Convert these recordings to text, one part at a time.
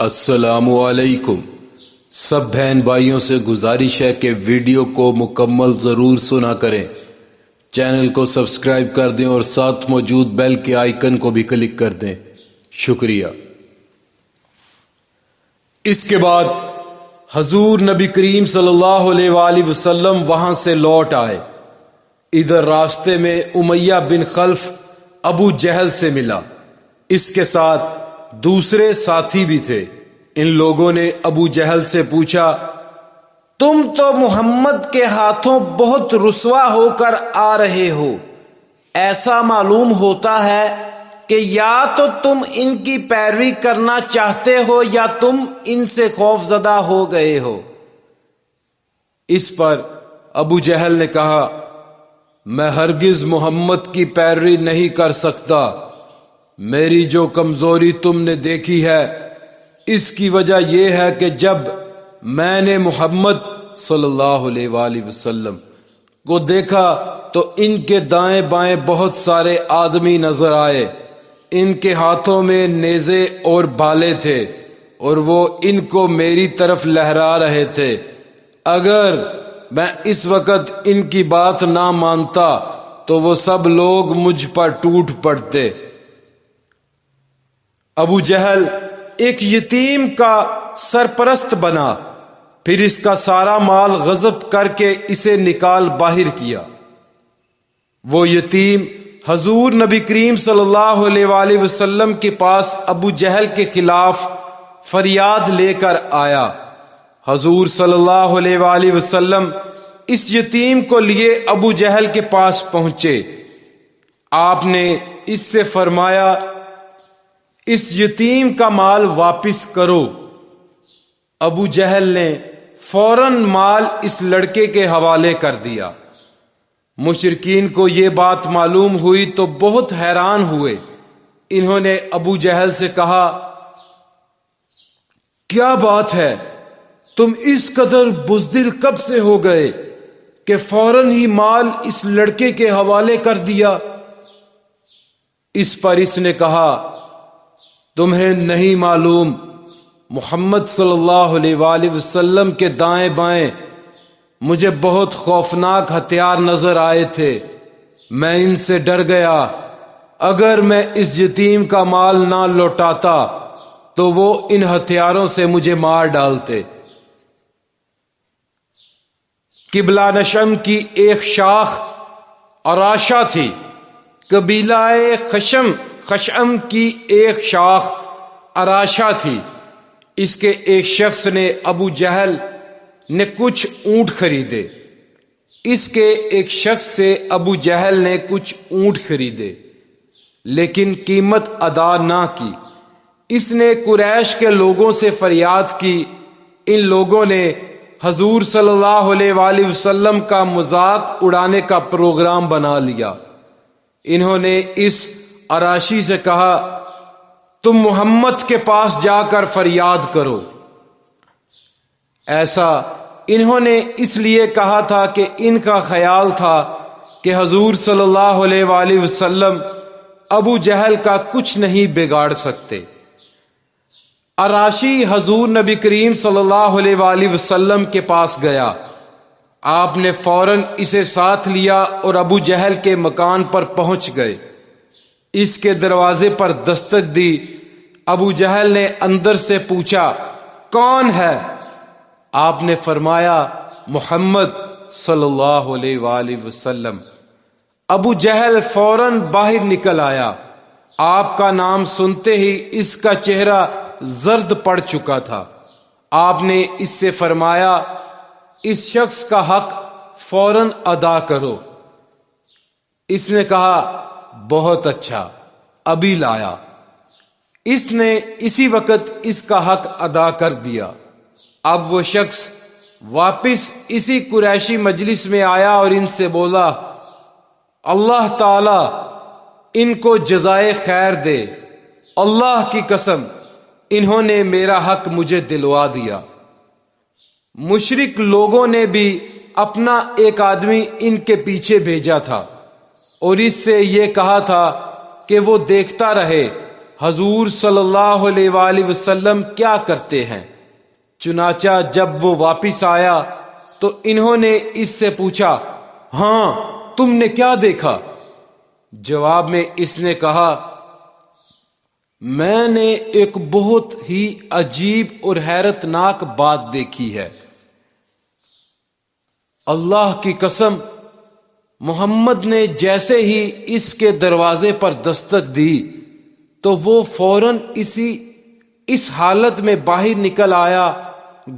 السلام علیکم۔ سب بہن بھائیوں سے گزارش ہے کہ ویڈیو کو مکمل ضرور سنا کریں، چینل کو سبسکرائب کر دیں اور ساتھ موجود بیل کے آئیکن کو بھی کلک کر دیں۔ شکریہ۔ اس کے بعد حضور نبی کریم صلی اللہ علیہ وآلہ وسلم وہاں سے لوٹ آئے۔ ادھر راستے میں امیہ بن خلف ابو جہل سے ملا، اس کے ساتھ دوسرے ساتھی بھی تھے۔ ان لوگوں نے ابو جہل سے پوچھا، تم تو محمد کے ہاتھوں بہت رسوا ہو کر آ رہے ہو، ایسا معلوم ہوتا ہے کہ یا تو تم ان کی پیروی کرنا چاہتے ہو یا تم ان سے خوف زدہ ہو گئے ہو۔ اس پر ابو جہل نے کہا، میں ہرگز محمد کی پیروی نہیں کر سکتا۔ میری جو کمزوری تم نے دیکھی ہے اس کی وجہ یہ ہے کہ جب میں نے محمد صلی اللہ علیہ وآلہ وسلم کو دیکھا تو ان کے دائیں بائیں بہت سارے آدمی نظر آئے، ان کے ہاتھوں میں نیزے اور بھالے تھے اور وہ ان کو میری طرف لہرا رہے تھے۔ اگر میں اس وقت ان کی بات نہ مانتا تو وہ سب لوگ مجھ پر ٹوٹ پڑتے۔ ابو جہل ایک یتیم کا سرپرست بنا، پھر اس کا سارا مال غصب کر کے اسے نکال باہر کیا۔ وہ یتیم حضور نبی کریم صلی اللہ علیہ وآلہ وسلم کے پاس ابو جہل کے خلاف فریاد لے کر آیا۔ حضور صلی اللہ علیہ وآلہ وسلم اس یتیم کو لیے ابو جہل کے پاس پہنچے۔ آپ نے اس سے فرمایا، اس یتیم کا مال واپس کرو۔ ابو جہل نے فوراً مال اس لڑکے کے حوالے کر دیا۔ مشرکین کو یہ بات معلوم ہوئی تو بہت حیران ہوئے۔ انہوں نے ابو جہل سے کہا، کیا بات ہے، تم اس قدر بزدل کب سے ہو گئے کہ فوراً ہی مال اس لڑکے کے حوالے کر دیا؟ اس پر اس نے کہا، تمہیں نہیں معلوم محمد صلی اللہ علیہ وآلہ وسلم کے دائیں بائیں مجھے بہت خوفناک ہتھیار نظر آئے تھے، میں ان سے ڈر گیا۔ اگر میں اس یتیم کا مال نہ لوٹاتا تو وہ ان ہتھیاروں سے مجھے مار ڈالتے۔ قبلہ نشم کی ایک شاخ عراشہ تھی، قبیلہ خشعم کی ایک شاخ عراشہ تھی۔ اس کے ایک شخص نے ابو جہل نے کچھ اونٹ خریدے۔ اس کے ایک شخص سے ابو جہل نے کچھ اونٹ خریدے لیکن قیمت ادا نہ کی۔ اس نے قریش کے لوگوں سے فریاد کی۔ ان لوگوں نے حضور صلی اللہ علیہ وآلہ وسلم کا مذاق اڑانے کا پروگرام بنا لیا۔ انہوں نے اس عراشی سے کہا، تم محمد کے پاس جا کر فریاد کرو۔ ایسا انہوں نے اس لیے کہا تھا کہ ان کا خیال تھا کہ حضور صلی اللہ علیہ وآلہ وسلم ابو جہل کا کچھ نہیں بگاڑ سکتے۔ عراشی حضور نبی کریم صلی اللہ علیہ وآلہ وسلم کے پاس گیا۔ آپ نے فوراً اسے ساتھ لیا اور ابو جہل کے مکان پر پہنچ گئے۔ اس کے دروازے پر دستک دی۔ ابو جہل نے اندر سے پوچھا، کون ہے؟ آپ نے فرمایا، محمد صلی اللہ علیہ وآلہ وسلم۔ ابو جہل فوراً باہر نکل آیا۔ آپ کا نام سنتے ہی اس کا چہرہ زرد پڑ چکا تھا۔ آپ نے اس سے فرمایا، اس شخص کا حق فوراً ادا کرو۔ اس نے کہا، بہت اچھا، ابھی لایا۔ اس نے اسی وقت اس کا حق ادا کر دیا۔ اب وہ شخص واپس اسی قریشی مجلس میں آیا اور ان سے بولا، اللہ تعالی ان کو جزائے خیر دے، اللہ کی قسم انہوں نے میرا حق مجھے دلوا دیا۔ مشرک لوگوں نے بھی اپنا ایک آدمی ان کے پیچھے بھیجا تھا اور اس سے یہ کہا تھا کہ وہ دیکھتا رہے حضور صلی اللہ علیہ وآلہ وسلم کیا کرتے ہیں؟ چنانچہ جب وہ واپس آیا تو انہوں نے اس سے پوچھا، ہاں تم نے کیا دیکھا؟ جواب میں اس نے کہا، میں نے ایک بہت ہی عجیب اور حیرت ناک بات دیکھی ہے۔ اللہ کی قسم، محمد نے جیسے ہی اس کے دروازے پر دستک دی تو وہ فوراً اس حالت میں باہر نکل آیا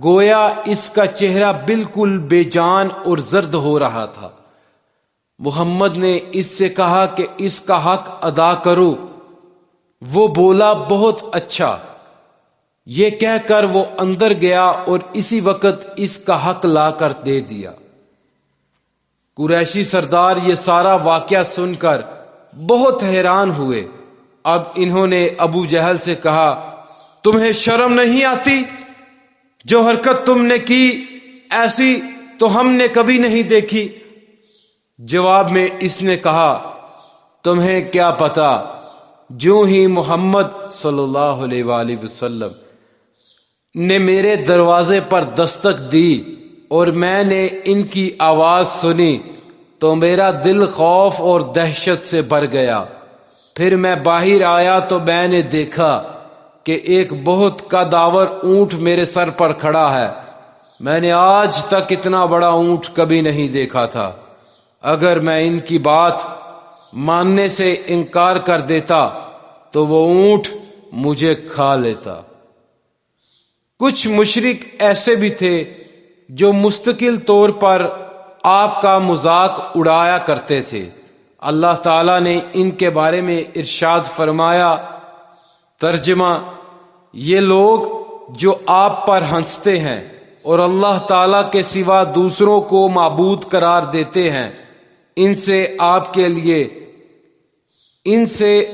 گویا اس کا چہرہ بالکل بے جان اور زرد ہو رہا تھا۔ محمد نے اس سے کہا کہ اس کا حق ادا کرو۔ وہ بولا، بہت اچھا۔ یہ کہہ کر وہ اندر گیا اور اسی وقت اس کا حق لا کر دے دیا۔ قریشی سردار یہ سارا واقعہ سن کر بہت حیران ہوئے۔ اب انہوں نے ابو جہل سے کہا، تمہیں شرم نہیں آتی؟ جو حرکت تم نے کی ایسی تو ہم نے کبھی نہیں دیکھی۔ جواب میں اس نے کہا، تمہیں کیا پتا؟ جو ہی محمد صلی اللہ علیہ وآلہ وسلم نے میرے دروازے پر دستک دی اور میں نے ان کی آواز سنی تو میرا دل خوف اور دہشت سے بھر گیا۔ پھر میں باہر آیا تو میں نے دیکھا کہ ایک بہت قداور اونٹ میرے سر پر کھڑا ہے۔ میں نے آج تک اتنا بڑا اونٹ کبھی نہیں دیکھا تھا۔ اگر میں ان کی بات ماننے سے انکار کر دیتا تو وہ اونٹ مجھے کھا لیتا۔ کچھ مشرک ایسے بھی تھے جو مستقل طور پر آپ کا مذاق اڑایا کرتے تھے۔ اللہ تعالیٰ نے ان کے بارے میں ارشاد فرمایا، ترجمہ: یہ لوگ جو آپ پر ہنستے ہیں اور اللہ تعالیٰ کے سوا دوسروں کو معبود قرار دیتے ہیں، ان سے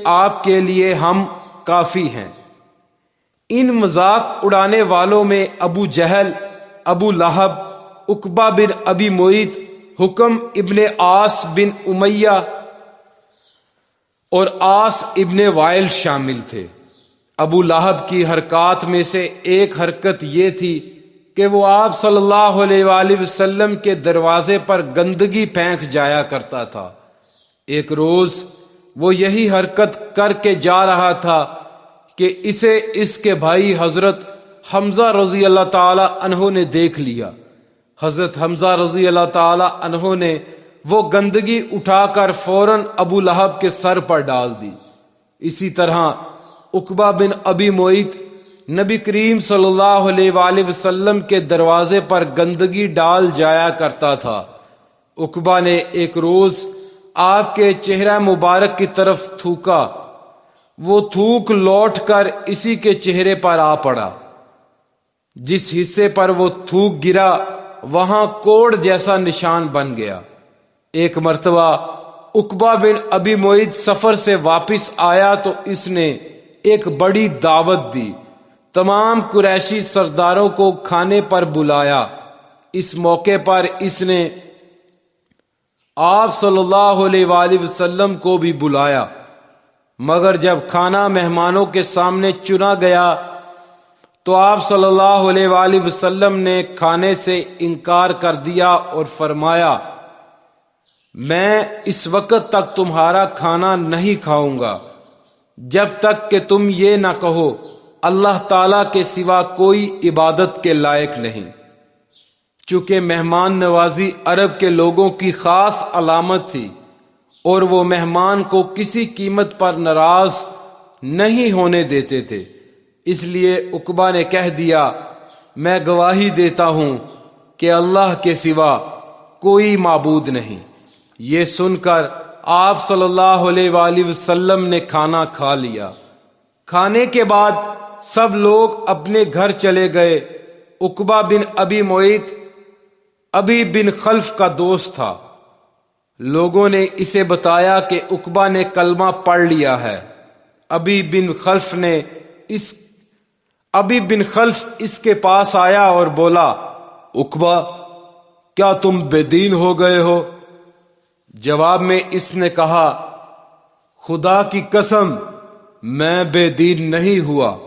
آپ کے لیے ہم کافی ہیں۔ ان مذاق اڑانے والوں میں ابو جہل، ابو لہب، عقبہ بن ابی معیط، حکم ابن عاص بن امیہ اور عاص ابن وائل شامل تھے۔ ابو لہب کی حرکات میں سے ایک حرکت یہ تھی کہ وہ آپ صلی اللہ علیہ وآلہ وسلم کے دروازے پر گندگی پھینک جایا کرتا تھا۔ ایک روز وہ یہی حرکت کر کے جا رہا تھا کہ اسے اس کے بھائی حضرت حمزہ رضی اللہ تعالی عنہ نے دیکھ لیا۔ حضرت حمزہ رضی اللہ تعالی عنہ نے وہ گندگی اٹھا کر فوراً ابو لہب کے سر پر ڈال دی۔ اسی طرح عقبہ بن ابی معیط نبی کریم صلی اللہ علیہ وآلہ وسلم کے دروازے پر گندگی ڈال جایا کرتا تھا۔ عقبہ نے ایک روز آپ کے چہرہ مبارک کی طرف تھوکا۔ وہ تھوک لوٹ کر اسی کے چہرے پر آ پڑا۔ جس حصے پر وہ تھوک گرا وہاں کوڑ جیسا نشان بن گیا۔ ایک مرتبہ عقبہ بن ابی معیط سفر سے واپس آیا تو اس نے ایک بڑی دعوت دی۔ تمام قریشی سرداروں کو کھانے پر بلایا۔ اس موقع پر اس نے آپ صلی اللہ علیہ وآلہ وسلم کو بھی بلایا، مگر جب کھانا مہمانوں کے سامنے چنا گیا تو آپ صلی اللہ علیہ وآلہ وسلم نے کھانے سے انکار کر دیا اور فرمایا، میں اس وقت تک تمہارا کھانا نہیں کھاؤں گا جب تک کہ تم یہ نہ کہو اللہ تعالیٰ کے سوا کوئی عبادت کے لائق نہیں۔ چونکہ مہمان نوازی عرب کے لوگوں کی خاص علامت تھی اور وہ مہمان کو کسی قیمت پر ناراض نہیں ہونے دیتے تھے، اس لیے عقبہ نے کہہ دیا، میں گواہی دیتا ہوں کہ اللہ کے سوا کوئی معبود نہیں۔ یہ سن کر آپ صلی اللہ علیہ وآلہ وسلم نے کھانا کھا لیا۔ کھانے کے بعد سب لوگ اپنے گھر چلے گئے۔ عقبہ بن ابی معیط ابی بن خلف کا دوست تھا۔ لوگوں نے اسے بتایا کہ عقبہ نے کلمہ پڑھ لیا ہے۔ ابی بن خلف اس کے پاس آیا اور بولا، عقبہ کیا تم بے دین ہو گئے ہو؟ جواب میں اس نے کہا، خدا کی قسم میں بے دین نہیں ہوا۔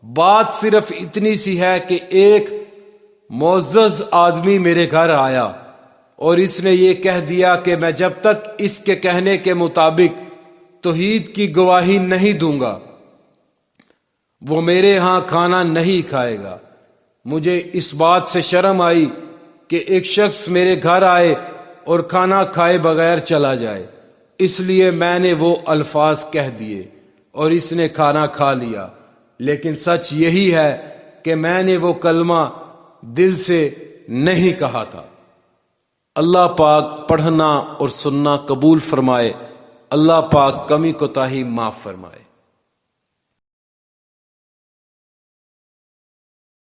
بات صرف اتنی سی ہے کہ ایک معزز آدمی میرے گھر آیا اور اس نے یہ کہہ دیا کہ میں جب تک اس کے کہنے کے مطابق توحید کی گواہی نہیں دوں گا وہ میرے ہاں کھانا نہیں کھائے گا۔ مجھے اس بات سے شرم آئی کہ ایک شخص میرے گھر آئے اور کھانا کھائے بغیر چلا جائے، اس لیے میں نے وہ الفاظ کہہ دیے اور اس نے کھانا کھا لیا۔ لیکن سچ یہی ہے کہ میں نے وہ کلمہ دل سے نہیں کہا تھا۔ اللہ پاک پڑھنا اور سننا قبول فرمائے، اللہ پاک کمی کوتاہی معاف فرمائے۔